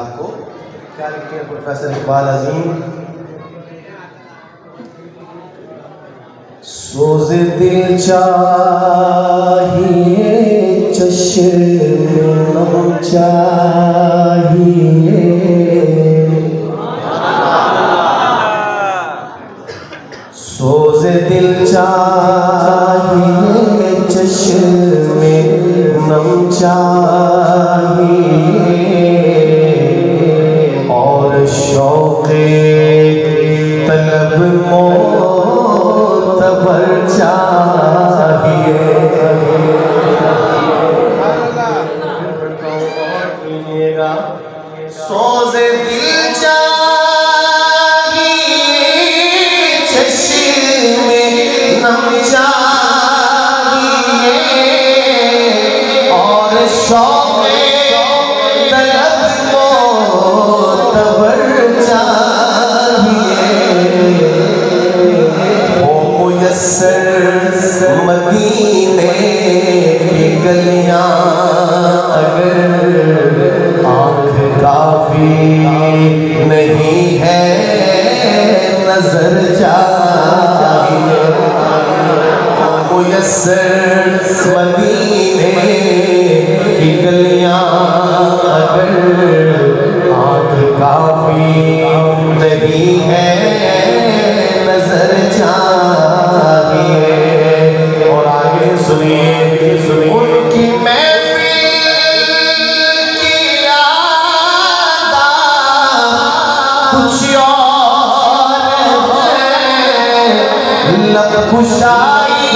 आपको क्या लिखते हैं प्रोफेसर इकबाल अजीम। सोज़ दिल चाहिए, चश्मे नम चाहिए, सोज़ दिल चाहिए, चश्मे नम चाहिए, और शौक़े तलब मोतबर चाहिए। सोज़ दिल चाहिए, चश्मे नम चाहिए, और शौक़े तलब मोतबर चाहिए, हो मुयस्सर मदीने की गलियां अगर आँख काफी नहीं है नजर चाहिए, मुयस्सर मदीने की गलियां अगर आँख काफी नहीं है नजर चाहिए। और आगे सुनिए उनकी कुछ और लब खुशाई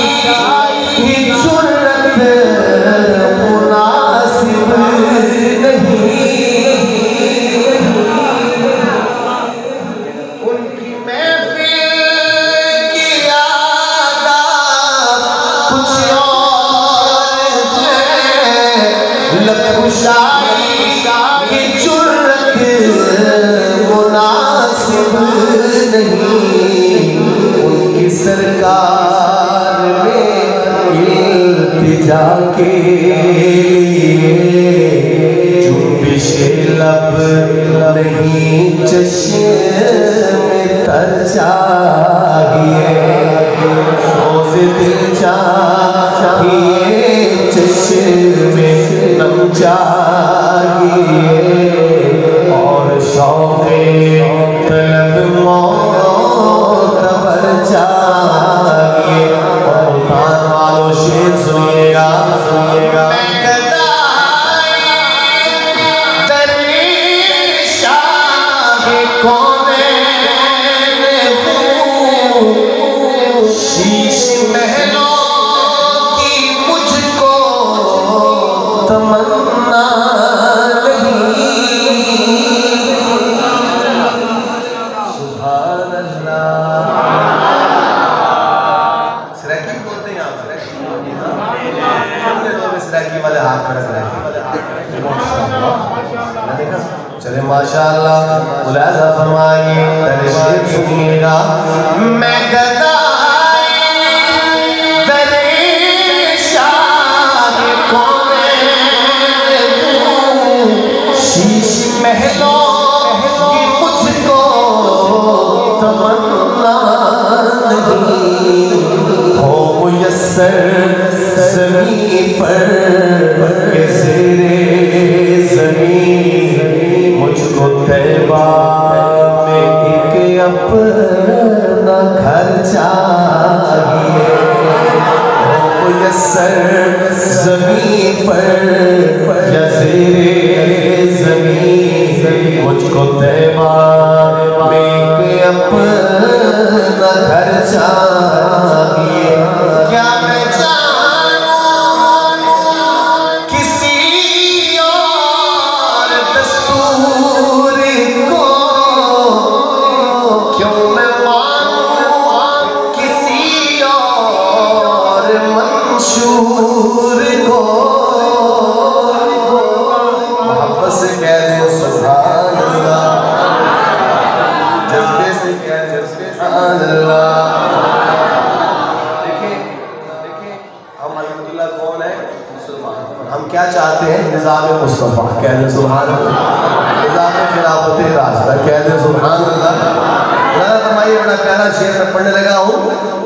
की जुर्रत मुनासिब नहीं, उनकी महफिल की आदाब कुछ और लब खुशाई की जुर्रत मुनासिब नहीं, उनकी सरकार में इल्तिजा के लिए जुम्बिशे लब नहीं चश्मे तर चाहिए, सोज़ दिल चाहिए, चश्मे नम चाहिए, और शौक़े तलब मोतबर चाहिए। और मुल्तान वालों शेर सुनिएगा, सुनिएगा। शीश महलों की मुझको तमन्ना नहीं, सुभान अल्लाह। सराकी बोलते हैं आप, सराकी वाले हाथ पर देखा। चले माशाअल्लाह, मुलाज़ा फरमाइए, तशरीफ सुनिएगा। मैं शीश महलों की मुझको तमन्ना नहीं, हो मुयस्सर ज़मीं पर के ज़ेरे ज़मीं मुझको तैबा में एक अपना घर चाहिए, हो मुयस्सर ज़मीं पर या ज़ेरे मुझको तैबा में एक अपना घर चाहिए। क्या मैं जानूं किसी और दस्तूर को, क्यों मैं मानूं किसी और मंशूर को, मोहब्बत से कह दे सुभान अल्लाह, जज्बे से कह दे सुभान अल्लाह। देखिए हम अल्हम्दुलिल्लाह कौन है? मुसलमान। हम क्या चाहते हैं? निज़ाम मुस्तफ़ा। कह दे सुभान अल्लाह। निज़ाम बड़ा प्यारा शेर में पढ़ने लगा हूँ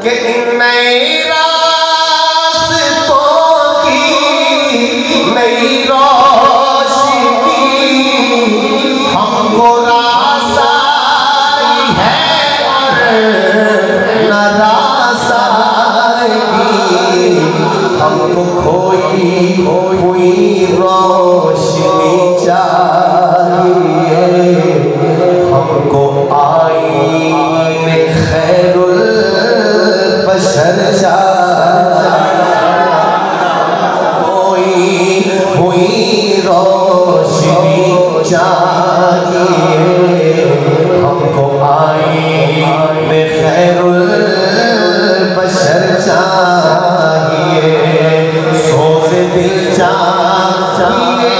कि नए रास्तों की नई रोशनी हमको रासाई है और न रासाई, हमको खोई खोई रोशनी चाहिए, हमको आईने खैरुल बशर खोई खोई रोशनी चाहिए, हमको आईने खैरुल बशर चाहिए, सोज़ दिल चाहिए,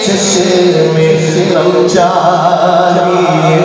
चश्मे नम चाहिए,